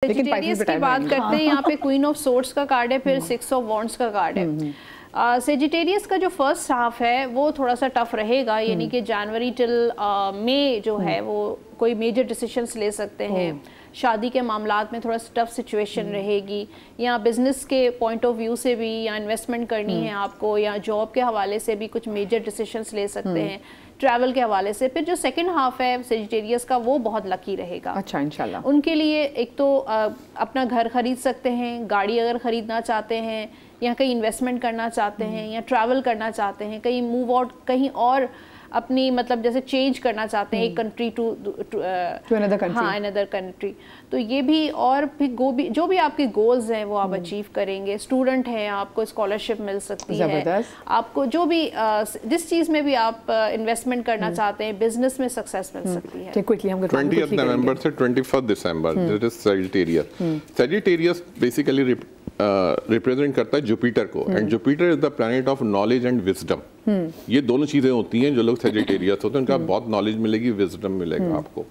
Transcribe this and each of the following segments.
Sagittarius की बात करते हैं, यहाँ पे क्वीन ऑफ सोर्ड्स का कार्ड है, फिर 6 ऑफ वॉन्ड्स का कार्ड है। सेजिटेरियस का जो फर्स्ट हाफ है वो थोड़ा सा टफ रहेगा, यानी कि जनवरी टिल मई जो है वो कोई मेजर डिसीजंस ले सकते हैं। शादी के मामलात में थोड़ा सा टफ सिचुएशन रहेगी, या बिजनेस के पॉइंट ऑफ व्यू से भी, या इन्वेस्टमेंट करनी है आपको, या जॉब के हवाले से भी कुछ मेजर डिसीजंस ले सकते हैं, ट्रैवल के हवाले से। फिर जो सेकंड हाफ है सेजिटेरियस का वो बहुत लकी रहेगा। अच्छा, इंशाल्लाह। उनके लिए एक तो अपना घर खरीद सकते हैं, गाड़ी अगर ख़रीदना चाहते हैं, या कहीं इन्वेस्टमेंट करना चाहते हैं, या ट्रैवल करना चाहते हैं, कहीं मूव आउट कहीं और अपनी मतलब जैसे चेंज करना चाहते हैं एक कंट्री टू अनदर कंट्री, हाँ अनदर कंट्री, तो ये भी। और फिर जो भी आपके गोल्स हैं वो आप अचीव करेंगे। स्टूडेंट हैं, आपको स्कॉलरशिप मिल सकती है, आपको जो भी जिस चीज़ में भी आप इन्वेस्टमेंट करना चाहते हैं, बिजनेस में सक्सेस मिल सकती है। 20 नवंबर से 21 दिसंबर that is Sagittarius. Sagittarius basically represent करता है जुपिटर को, and Jupiter is the planet of knowledge and wisdom. ये दोनों चीजें होती हैं जो लोग सजिटेरियस होते हैं, उनका बहुत नॉलेज मिलेगी, विजडम मिलेगा आपको।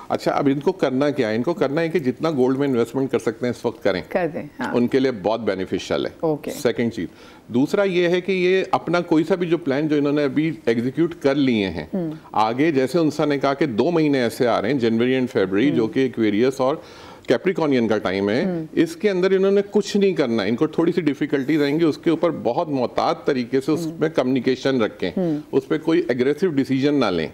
अच्छा, अब इनको करना क्या है? इनको करना है कि जितना गोल्ड में इन्वेस्टमेंट कर सकते हैं इस वक्त करें, कर दें। हाँ। उनके लिए बहुत बेनिफिशियल है। सेकंड चीज, दूसरा ये है कि ये अपना कोई सा भी जो प्लान जो इन्होंने अभी एग्जीक्यूट कर लिए हैं, आगे जैसे उनसा ने कहा कि 2 महीने ऐसे आ रहे हैं, जनवरी एंड फरवरी, जो कि एक्वेरियस और कैप्रिकॉनियन का टाइम है, इसके अंदर इन्होंने कुछ नहीं करना है। इनको थोड़ी सी डिफिकल्टीज आएंगी, उसके ऊपर बहुत मोहतात तरीके से उसमें कम्युनिकेशन रखें, उस पर कोई एग्रेसिव डिसीजन ना लें।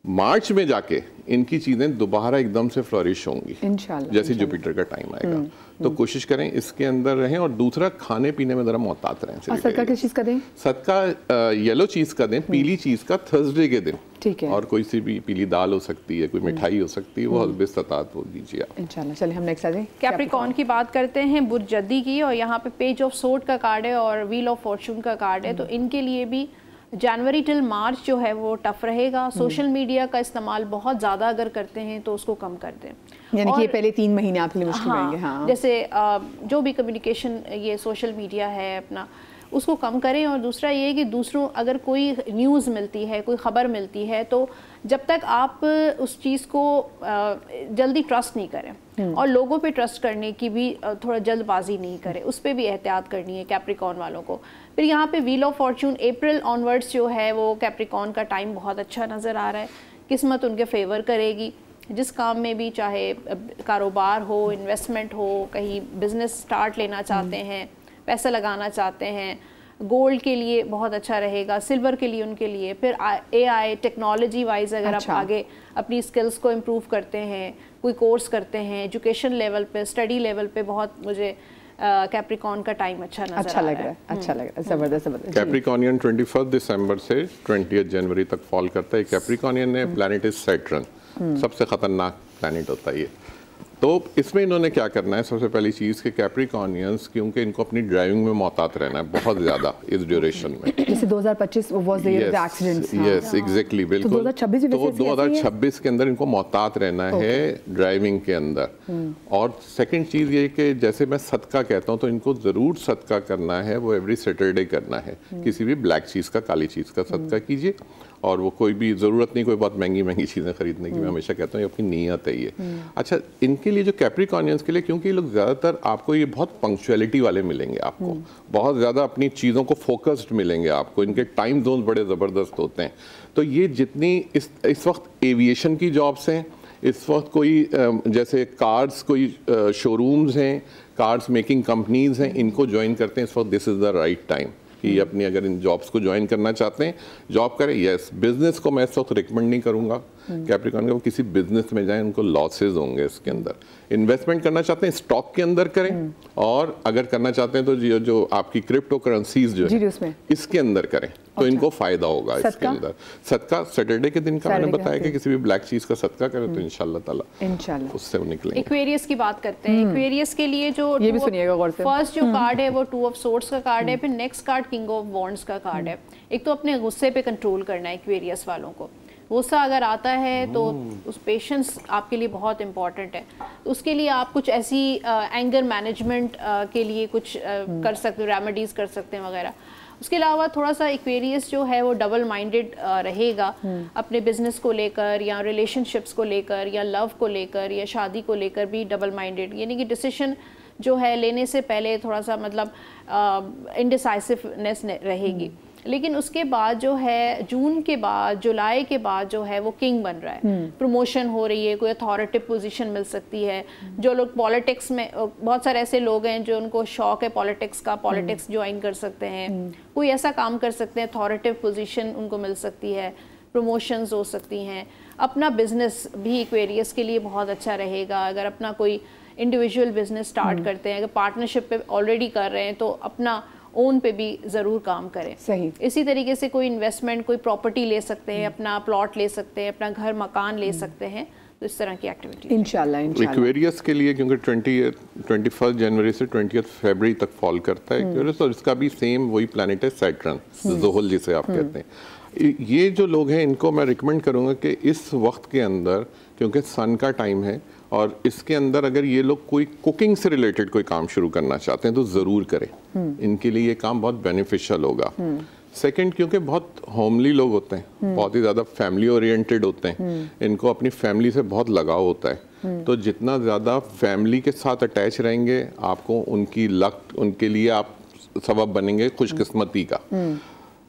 मार्च में जाके इनकी चीजें दोबारा एकदम से फ्लोरिश होंगी इंशाल्लाह, जैसे जुपिटर का टाइम आएगा। तो कोशिश करें इसके अंदर रहें, और दूसरा खाने पीने में जरा मोहतात रहें। सदका किस चीज का दें? सदका येलो चीज का दें, पीली चीज का थर्सडे के दिन, ठीक है। और कोई सी भी पीली दाल हो सकती है, कोई मिठाई हो सकती है, वो हस्ब इस्तात वो दीजिए आप इंशाल्लाह। चलिए हम नेक्स्ट आ जाए, कैप्रिकॉर्न की बात करते हैं, बुर्ज जद्दी की, और यहाँ पे पेज ऑफ सोर्ड का कार्ड है और व्हील ऑफ फॉर्चून का कार्ड है। तो इनके लिए भी जनवरी टिल मार्च जो है वो टफ रहेगा। सोशल मीडिया का इस्तेमाल बहुत ज़्यादा अगर करते हैं तो उसको कम कर दें, यानी कि ये पहले 3 महीने आपके लिए मुश्किल रहेंगे। हाँ। जैसे जो भी कम्युनिकेशन ये सोशल मीडिया है अपना, उसको कम करें। और दूसरा ये है कि दूसरों अगर कोई न्यूज़ मिलती है, कोई ख़बर मिलती है, तो जब तक आप उस चीज़ को जल्दी ट्रस्ट नहीं करें, और लोगों पे ट्रस्ट करने की भी थोड़ा जल्दबाजी नहीं करें, उस पर भी एहतियात करनी है कैप्रिकॉर्न वालों को। फिर यहाँ पे wheel of Fortune April onwards जो है वो कैप्रिकॉर्न का टाइम बहुत अच्छा नज़र आ रहा है। किस्मत उनके फेवर करेगी, जिस काम में भी, चाहे कारोबार हो, इन्वेस्टमेंट हो, कहीं बिजनेस स्टार्ट लेना चाहते हैं, पैसा लगाना चाहते हैं, गोल्ड के लिए बहुत अच्छा रहेगा, सिल्वर के लिए उनके लिए। फिर AI टेक्नोलॉजी वाइज अगर आप आगे अपनी स्किल्स को इम्प्रूव करते हैं, कोई कोर्स करते हैं, एजुकेशन लेवल पे, स्टडी लेवल पे, बहुत मुझे कैप्रिकॉर्न का टाइम अच्छा लग रहा है। अच्छा लग रहा है, जबरदस्त। कैप्रिकॉनियन 21 दिसंबर से 20 जनवरी तक फॉल करता है। कैप्रिकॉनियन ने प्लैनेट इज सैटर्न, सबसे खतरनाक प्लैनेट होता है ये। तो इसमें इन्होंने क्या करना है, सबसे पहली चीज़ कि कैप्रिकॉनियंस, क्योंकि इनको अपनी ड्राइविंग में मोहतात रहना है बहुत ज़्यादा इस ड्यूरेशन में। जैसे 2025 was the year of accidents. Yes, exactly, बिल्कुल। तो 2026 के अंदर इनको मोहतात रहना है ड्राइविंग के अंदर। और सेकंड चीज़ ये कि जैसे मैं सदका कहता हूँ, तो इनको ज़रूर सदका करना है, वो एवरी सैटरडे करना है। किसी भी ब्लैक चीज़ का, काली चीज़ का सदका कीजिए। और वो कोई भी ज़रूरत नहीं कोई बहुत महंगी चीज़ें खरीदने की, मैं हमेशा कहता हूँ ये अपनी नीयत है ये। अच्छा, इनके लिए जो कैप्रिकॉनियंस के लिए, क्योंकि ये लोग ज़्यादातर आपको ये बहुत पंक्चुअलिटी वाले मिलेंगे, आपको बहुत ज़्यादा अपनी चीज़ों को फोकस्ड मिलेंगे आपको, इनके टाइम जोन बड़े ज़बरदस्त होते हैं। तो ये जितनी इस वक्त एविएशन की जॉब्स हैं, इस वक्त कोई जैसे कार्स, कोई शोरूम्स हैं, कार्स मेकिंग कंपनीज हैं, इनको ज्वाइन करते हैं इस वक्त, this is the right time कि अपनी अगर इन जॉब्स को ज्वाइन करना चाहते हैं जॉब करें। यस, बिजनेस को मैं इस वक्त रिकमेंड नहीं करूंगा कैप्रिकॉर्न को, किसी बिजनेस में जाएं, उनको लॉसेज होंगे इसके अंदर। इन्वेस्टमेंट करना चाहते हैं स्टॉक के अंदर करें, और अगर करना चाहते हैं तो जो आपकी क्रिप्टो करेंसीज जो है इसके अंदर करें, तो इनको फायदा होगा इसके अंदर। सदका सैटरडे के दिन का मैंने बताया कि किसी भी ब्लैक चीज का सदका करें तो इंशाल्लाह ताला उससे निकलेंगे। एक्वेरियस की बात करते हैं, एक्वेरियस के लिए जो ये भी सुनिएगा गौर से, फर्स्ट जो कार्ड है वो 2 ऑफ सोर्ड्स का कार्ड है, फिर next card king of wands का कार्ड है। एक तो अपने गुस्से पे कंट्रोल करना है एक्वेरियस वालों को, गुस्सा अगर आता है तो उस पेशेंस आपके लिए बहुत इंपॉर्टेंट है। उसके लिए आप कुछ ऐसी एंगर मैनेजमेंट के लिए कुछ कर सकते हो, रेमेडीज कर सकते हैं वगैरह। उसके अलावा थोड़ा सा एक्वेरियस जो है वो डबल माइंडेड रहेगा अपने बिजनेस को लेकर या रिलेशनशिप्स को लेकर या लव को लेकर या शादी को लेकर भी डबल माइंडेड, यानी कि डिसीजन जो है लेने से पहले थोड़ा सा मतलब इनडिसाइसिवनेस रहेगी। लेकिन उसके बाद जो है जून के बाद जुलाई के बाद जो है वो किंग बन रहा है, प्रमोशन हो रही है, कोई अथॉरिटी पोजीशन मिल सकती है। जो लोग पॉलिटिक्स में, बहुत सारे ऐसे लोग हैं जो उनको शौक है पॉलिटिक्स का, पॉलिटिक्स ज्वाइन कर सकते हैं, कोई ऐसा काम कर सकते हैं, अथॉरिटी पोजीशन उनको मिल सकती है, प्रमोशंस हो सकती हैं। अपना बिजनेस भी एक्वेरियस के लिए बहुत अच्छा रहेगा। अगर अपना कोई इंडिविजुअल बिजनेस स्टार्ट करते हैं, अगर पार्टनरशिप पे ऑलरेडी कर रहे हैं तो अपना ओन पे भी ज़रूर काम करें। सही। इसी तरीके से कोई इन्वेस्टमेंट, कोई प्रॉपर्टी ले सकते हैं, अपना प्लॉट ले सकते हैं, अपना घर मकान ले सकते हैं, तो इस तरह की एक्टिविटी इंशाल्लाह। एक्वेरियस के लिए क्योंकि 21 जनवरी से 20 फरवरी तक फॉल करता है एक्वेरियस, और इसका भी सेम वही प्लैनेट है सैटर्न, ज़ुहल जिसे आप कहते हैं। ये जो लोग हैं इनको मैं रिकमेंड करूँगा कि इस वक्त के अंदर, क्योंकि सन का टाइम है और इसके अंदर अगर ये लोग कोई कुकिंग से रिलेटेड कोई काम शुरू करना चाहते हैं तो ज़रूर करें। इनके लिए ये काम बहुत बेनिफिशियल होगा। सेकंड, क्योंकि बहुत होमली लोग होते हैं, बहुत ही ज़्यादा फैमिली ओरिएंटेड होते हैं, इनको अपनी फैमिली से बहुत लगाव होता है, तो जितना ज़्यादा फैमिली के साथ अटैच रहेंगे आपको उनकी लक, उनके लिए आप सबब बनेंगे खुशकिस्मती का।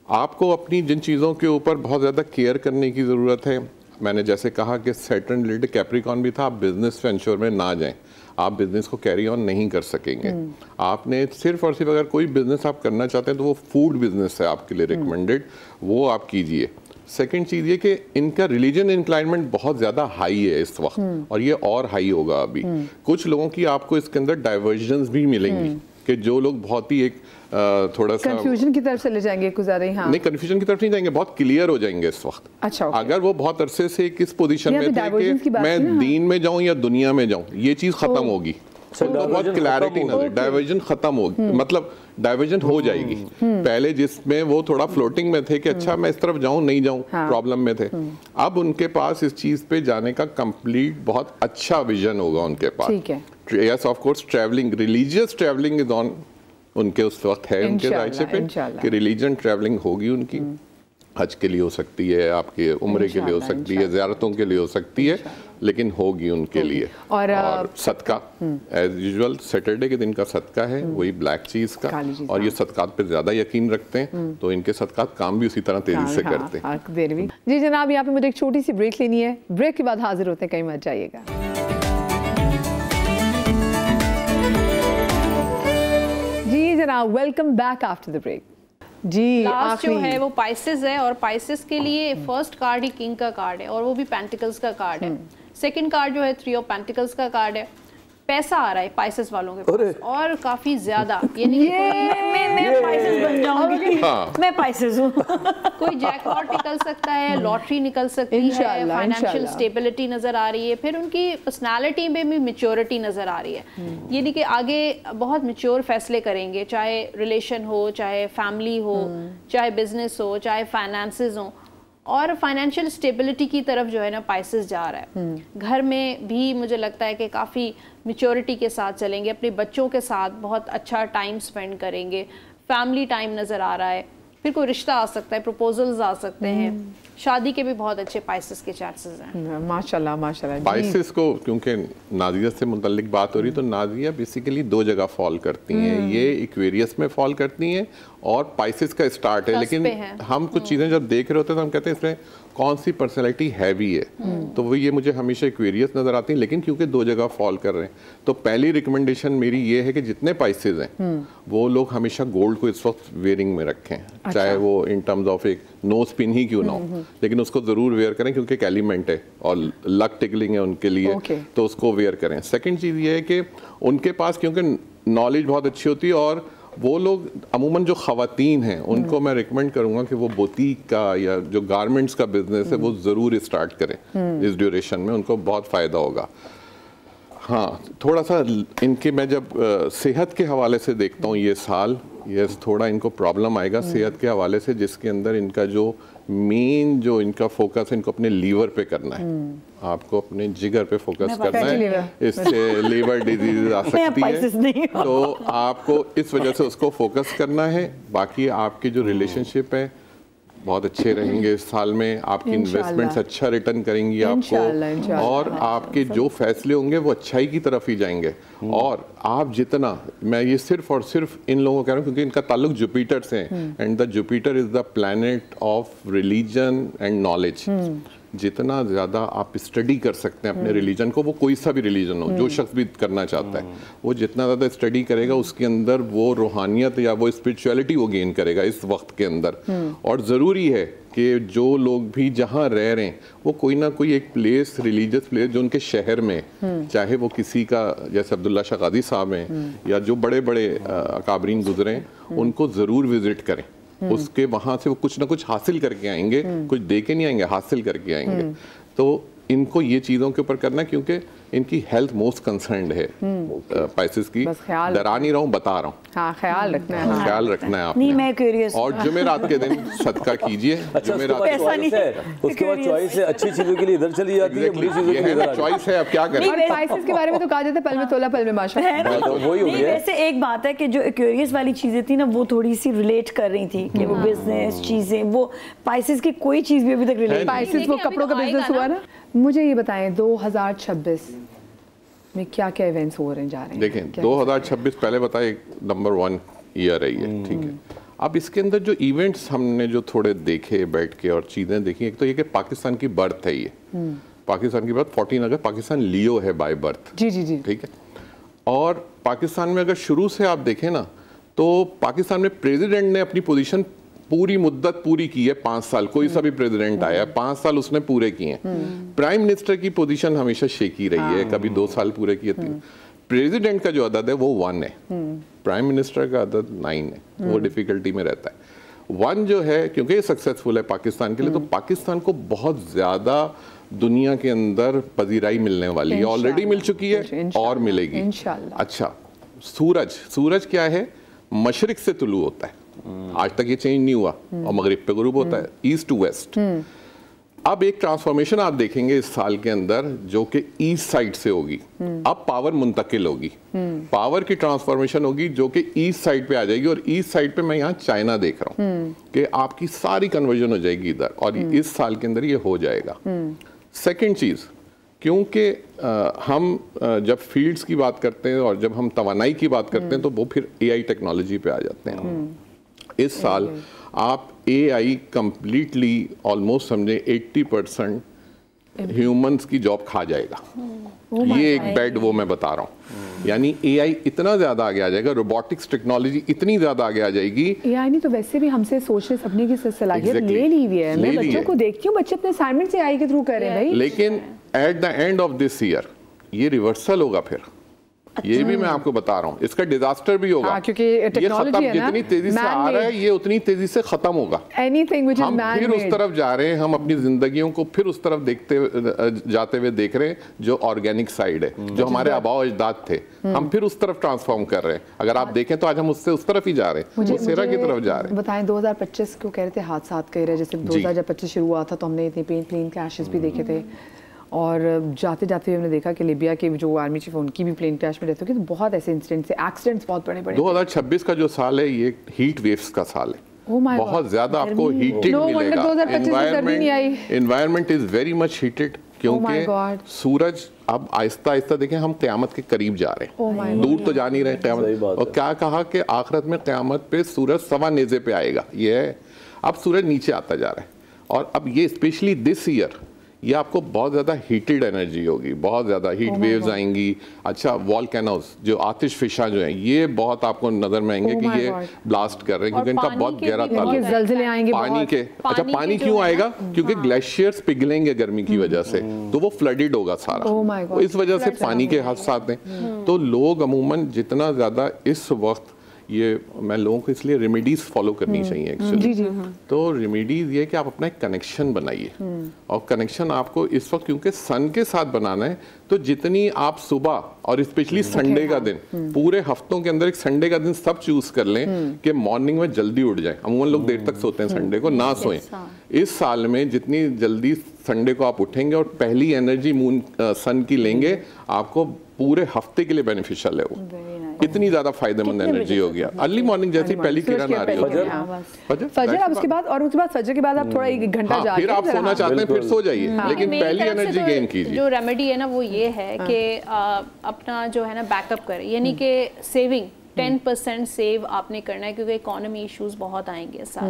आपको अपनी जिन चीज़ों के ऊपर बहुत ज़्यादा केयर करने की ज़रूरत है, मैंने जैसे कहा कि सैटर्न रिलेटेड कैप्रिकॉन भी था, आप बिजनेस वेंचर में ना जाएं, आप बिजनेस को कैरी ऑन नहीं कर सकेंगे। आपने सिर्फ और सिर्फ अगर कोई बिजनेस आप करना चाहते हैं तो वो फूड बिजनेस है आपके लिए रिकमेंडेड, वो आप कीजिए। सेकंड चीज़ ये कि इनका रिलीजन इंक्लाइनमेंट बहुत ज़्यादा हाई है इस वक्त, और ये और हाई होगा अभी। कुछ लोगों की आपको इसके अंदर डाइवर्जन्स भी मिलेंगी कि जो लोग बहुत ही एक थोड़ा सा कंफ्यूजन की तरफ चले जाएंगे, गुजारे। हाँ, नहीं, कंफ्यूजन की तरफ नहीं जाएंगे, बहुत क्लियर हो जाएंगे इस वक्त। अच्छा, अगर वो बहुत अरसे से किस पोजीशन में थे कि मैं दीन में जाऊं या दुनिया में जाऊं, ये चीज खत्म होगी, तो बहुत क्लैरिटी नजर, डाइवर्जन खत्म होगी, मतलब डाइवर्जन हो जाएगी। पहले जिसमें वो थोड़ा फ्लोटिंग में थे कि अच्छा मैं इस तरफ जाऊं नहीं जाऊं, प्रॉब्लम में थे, अब उनके पास इस चीज पे जाने का कंप्लीट बहुत अच्छा विजन होगा उनके पास। ठीक है। Yes, of course travelling, religious travelling is on, उनके उस वक्त है उनके राइट पे कि रिलीजन ट्रैवलिंग होगी उनकी। हज के लिए हो सकती है, आपके उम्रे के लिए हो सकती है, ज़ियारतों के लिए हो सकती है, लेकिन होगी उनके लिए। और सदका एज यूजुअल सैटरडे के दिन का सदका है, वही ब्लैक चीज़ का, और ये सदकात पे ज़्यादा यकीन रखते हैं तो इनके सदकात काम भी उसी तरह तेज़ी से करते हैं। जी जनाब, यहाँ पे मुझे एक छोटी सी ब्रेक लेनी है, ब्रेक के बाद हाजिर होते हैं, कहीं मत जाइएगा। जी जनाब, welcome back after the break. जी लास्ट जो है वो पाइसेस है, और पाइसेस के लिए फर्स्ट कार्ड ही किंग का कार्ड है, और वो भी पेंटिकल्स का कार्ड है। सेकंड कार्ड जो है 3 ऑफ पेंटिकल्स का कार्ड है। पैसा आ रहा है पाइसेस वालों के पास, और काफी ज्यादा, यानी मैं पाइसेस बन जाऊंगी। मैं पाइसेस हूँ। कोई जैकपॉट निकल सकता है, लॉटरी निकल सकती है, फाइनेंशियल स्टेबिलिटी नजर आ रही है, फिर उनकी पर्सनालिटी में भी मैच्योरिटी नजर आ रही है, यानी कि आगे बहुत मैच्योर फैसले करेंगे, चाहे रिलेशन हो, चाहे फैमिली हो, चाहे बिजनेस हो, चाहे फाइनेंसेस हो, और फाइनेंशियल स्टेबिलिटी की तरफ जो है ना पाइसेस जा रहा है। घर में भी मुझे लगता है कि काफ़ी मैच्योरिटी के साथ चलेंगे, अपने बच्चों के साथ बहुत अच्छा टाइम स्पेंड करेंगे, फैमिली टाइम नज़र आ रहा है, फिर कोई रिश्ता आ सकता है, प्रपोजल्स आ सकते हैं, शादी के भी बहुत अच्छे पाइसेस के चांसेस हैं। माशाल्लाह माशाल्लाह। पाइसेस को क्योंकि नाजिया से मुतल्लिक बात हो रही, तो नाजिया बेसिकली 2 जगह फॉल करती हैं, ये एक्वेरियस में फॉल करती हैं और पाइसेस का स्टार्ट है। लेकिन हम कुछ चीज़ें जब देख रहे होते हैं तो हम कहते हैं इसमें कौन सी पर्सनैलिटी हैवी है, तो वो ये मुझे हमेशा एक्वेरियस नज़र आती है, लेकिन क्योंकि 2 जगह फॉल कर रहे हैं, तो पहली रिकमेंडेशन मेरी ये है कि जितने पाइसेस हैं वो लोग हमेशा गोल्ड को इस वक्त वेयरिंग में रखें। चाहे वो इन टर्म्स ऑफ एक नोज पिन ही क्यों ना हो, लेकिन उसको ज़रूर वेयर करें क्योंकि एक एलिमेंट है और लक टिकलिंग है उनके लिए, तो उसको वेयर करें। सेकेंड चीज़ ये है कि उनके पास क्योंकि नॉलेज बहुत अच्छी होती है, और वो लोग अमूमन जो ख़वातीन हैं उनको मैं रिकमेंड करूँगा कि वो बुटीक का या जो गारमेंट्स का बिजनेस है वो ज़रूर स्टार्ट करें इस ड्यूरेशन में, उनको बहुत फ़ायदा होगा। हाँ, थोड़ा सा इनके मैं जब सेहत के हवाले से देखता हूँ ये साल, यस थोड़ा इनको प्रॉब्लम आएगा सेहत के हवाले से, जिसके अंदर इनका जो मेन जो इनका फोकस है, इनको अपने लीवर पे करना है। आपको अपने जिगर पे फोकस करना है, इससे लीवर डिजीज आ सकती है, तो आपको इस वजह से उसको फोकस करना है। बाकी आपकी जो रिलेशनशिप है बहुत अच्छे रहेंगे इस साल में, आपकी इन्वेस्टमेंट्स अच्छा रिटर्न करेंगी आपको, और आपके जो फैसले होंगे वो अच्छाई की तरफ ही जाएंगे। और आप जितना, मैं ये सिर्फ और सिर्फ इन लोगों को कह रहा हूँ क्योंकि इनका ताल्लुक जुपिटर से है, and the Jupiter is the planet of religion and knowledge. जितना ज़्यादा आप स्टडी कर सकते हैं अपने रिलीजन को, वो कोई सा भी रिलीजन हो, जो शख्स भी करना चाहता है, वो जितना ज़्यादा स्टडी करेगा उसके अंदर वो रूहानियत या वो स्पिरिचुअलिटी वो गेन करेगा इस वक्त के अंदर। और ज़रूरी है कि जो लोग भी जहाँ रह रहे हैं वो कोई ना कोई एक प्लेस, रिलीजियस प्लेस जो उनके शहर में, चाहे वो किसी का जैसे अब्दुल्ला शाह कादी साहब हैं या जो बड़े बड़े अकाबरीन गुजरे हैं, उनको ज़रूर विज़िट करें। उसके वहां से वो कुछ ना कुछ हासिल करके आएंगे, कुछ दे के नहीं आएंगे, हासिल करके आएंगे। तो इनको ये चीज़ों के ऊपर करना, क्योंकि इनकी हेल्थ मोस्ट कंसर्न्ड है स्पाइसेस की। डरा नहीं रहा हूँ, बता रहा हूँ। हाँ, ख्याल रखना है, ख्याल रखना है आपने। नहीं, मैं क्यूरियस। और जुमेरात के दिन सदका कीजिए। अच्छा, उसके बाद चॉइस है, अच्छी चीजों के लिए इधर चली जाती है, बुरी चीजों के लिए इधर। चॉइस है, अब क्या करें। और स्पाइसेस के बारे में तो कहा जाता है पल में तोला पल में माशाल्लाह, तो वही हो गया। वैसे एक बात है कि जो क्यूरियस वाली चीजें थी ना, वो थोड़ी सी रिलेट कर रही थी कि वो बिजनेस चीजें, वो स्पाइसेस की कोई चीज भी अभी तक रिलेट। स्पाइसेस वो कपड़ों का बिजनेस हुआ ना। मुझे ये बताएं 2026 में क्या क्या इवेंट्स हो रहे जा रहे हैं? देखें 2026 पहले बताए नंबर 1 ईयर है ये, ठीक है। अब इसके अंदर जो इवेंट्स हमने जो थोड़े देखे बैठ के और चीज़ें देखी, एक तो ये कि पाकिस्तान की बर्थ है ये, पाकिस्तान की बर्थ 14 अगस्त, पाकिस्तान लियो है बाय बर्थ। जी जी जी, ठीक है। और पाकिस्तान में अगर शुरू से आप देखें ना, तो पाकिस्तान में प्रेसिडेंट ने अपनी पोजीशन पूरी मुद्दत पूरी की है 5 साल, कोई सा भी प्रेसिडेंट आया 5 साल उसने पूरे किए हैं। प्राइम मिनिस्टर की पोजीशन हमेशा शेकी रही है, कभी 2 साल पूरे किए थे। प्रेसिडेंट का जो अदद है वो 1 है, प्राइम मिनिस्टर का अदद 9 है, वो डिफिकल्टी में रहता है। 1 जो है क्योंकि ये सक्सेसफुल है पाकिस्तान के लिए, तो पाकिस्तान को बहुत ज्यादा दुनिया के अंदर पजीराई मिलने वाली है, ऑलरेडी मिल चुकी है और मिलेगी इंशाल्लाह। अच्छा, सूरज क्या है? मशरिक से तुलू होता है, आज तक ये चेंज नहीं हुआ, और मगरिब पे गुरूब होता है, ईस्ट टू वेस्ट। अब एक ट्रांसफॉर्मेशन आप देखेंगे इस साल के अंदर जो कि ईस्ट साइड से होगी। अब पावर मुंतकिल होगी, पावर की ट्रांसफॉर्मेशन होगी जो कि ईस्ट साइड पे आ जाएगी। और ईस्ट साइड पे मैं यहाँ चाइना देख रहा हूँ कि आपकी सारी कन्वर्जन हो जाएगी इधर, और इस साल के अंदर ये हो जाएगा। सेकेंड चीज़, क्योंकि हम जब फील्ड्स की बात करते हैं और जब हम तवानाई की बात करते हैं, तो वो फिर AI टेक्नोलॉजी पे आ जाते हैं। इस साल आप AI कंप्लीटली ऑलमोस्ट समझे 80% ह्यूमंस की जॉब खा जाएगा। ये एक बेड वो मैं बता रहा हूँ, यानी AI इतना ज्यादा आगे आ जाएगा, रोबोटिक्स टेक्नोलॉजी इतनी ज्यादा आगे आ जाएगी। AI नहीं तो वैसे भी हमसे सोचने सपने की सलाहियत ले ली हुई है। मैं बच्चों को देखती हूँ, बच्चे अपने असाइनमेंट से AI के थ्रू कर रहे हैं भाई। लेकिन at the end of this year ये रिवर्सल होगा फिर। ये भी मैं आपको बता रहा हूँ, इसका डिजास्टर भी होगा, क्योंकि ये खत्म जितनी तेजी से आ रहा है ये उतनी तेजी से खत्म होगा। हम फिर उस तरफ जा रहे हैं, हम अपनी जिंदगियों को फिर उस तरफ जाते हुए देख रहे हैं जो ऑर्गेनिक साइड है, जो हमारे आबाओ अजदाद थे, हम फिर उस तरफ ट्रांसफॉर्म कर रहे हैं। अगर आप देखें तो आज हम उससे उस तरफ ही जा रहे हैं, मुसेरा की तरफ जा रहे हैं। बताएं 2025 को कह रहे थे हादसात कह रहे, जैसे 2025 शुरू हुआ था तो हमने इतने प्लेन क्रैशेस भी देखे थे, और जाते जाते हमने देखा कि लिबिया के जो आर्मी चीफ उनकी भी प्लेन क्रैश में रहते हैं, तो बहुत ऐसे इंसिडेंट्स, एक्सीडेंट्स बहुत बड़े बड़े। 2026 का जो साल है ये हीट वेव्स का साल है, बहुत ज्यादा आपको हीटेड मिलेगा। Environment is very much heated, क्योंकि सूरज अब आहिस्ता आहिस्ता देखें हम क़यामत के करीब जा रहे हैं, दूर तो जा नहीं रहे क़यामत। और क्या कहा कि आखिरत में क़यामत पे सूरज सवा नेज़े पे आएगा, ये है। अब सूरज नीचे आता जा रहा है, और अब ये स्पेशली दिस ईयर ये आपको बहुत ज़्यादा हीटेड एनर्जी होगी, बहुत ज़्यादा हीट वेव्स आएंगी। अच्छा, वॉल्केनोज जो आतिश फिशा जो हैं ये बहुत आपको नज़र में आएंगे कि ये ब्लास्ट कर रहे हैं, क्योंकि इनका बहुत गहरा ताल्लुक आएंगे पानी के। अच्छा, पानी क्यों आएगा? क्योंकि ग्लेशियर्स पिघलेंगे गर्मी की वजह से, तो वो फ्लडेड होगा सारा, तो इस वजह से पानी के हादसात हैं। तो लोग अमूमन जितना ज़्यादा इस वक्त ये मैं लोगों को इसलिए रेमेडीज फॉलो करनी चाहिए एक्चुअली। तो रेमेडीज ये कि आप अपना एक कनेक्शन बनाइए, और कनेक्शन आपको इस वक्त क्योंकि सन के साथ बनाना है, तो जितनी आप सुबह और स्पेशली संडे का दिन, पूरे हफ्तों के अंदर एक संडे का दिन सब चूज कर लें कि मॉर्निंग में जल्दी उठ जाए। अमूमन लोग देर तक सोते हैं संडे को, ना सोएं। इस साल में जितनी जल्दी संडे को आप उठेंगे और पहली एनर्जी मून सन की लेंगे, आपको पूरे हफ्ते के लिए बेनिफिशियल है वो। इतनी ज्यादा फायदेमंद एनर्जी हो गया। अर्ली मॉर्निंग जैसी पहली किरण आ रही है, फजर आप उसके बाद, और उसके बाद फजर के बाद आप थोड़ा 1 घंटा जाके फिर आप सोना चाहते हैं फिर सो जाइए, लेकिन पहली एनर्जी गेन कीजिए। जो रेमेडी है ना वो ये है कि अपना जो है ना बैकअप करें, यानी कि सेविंग 10% सेव आपने करना है, क्योंकि इकोनॉमी इश्यूज बहुत आएंगे इस साल।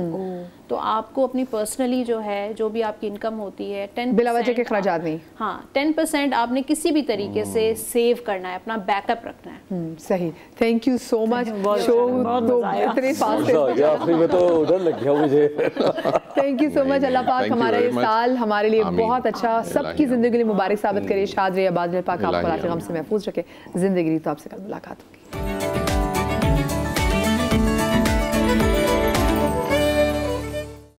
तो आपको अपनी पर्सनली जो है, जो भी आपकी इनकम होती है 10% बिला वजह के खर्चात नहीं, हाँ 10% आपने किसी भी तरीके से सेव करना है, अपना बैकअप रखना है। सही, thank you so much. Show तो इतने फास्ट आखिरी में तो डर लग गया मुझे। Thank you so much. अल्लाह पाक हमारा ये साल हमारे लिए बहुत अच्छा, सबकी जिंदगी के लिए मुबारक साबित करे। शाद रहे, आबाद रहे, पाक आपको गम से महफूज रखे। जिंदगी तो आपसे कल मुलाकात होगी।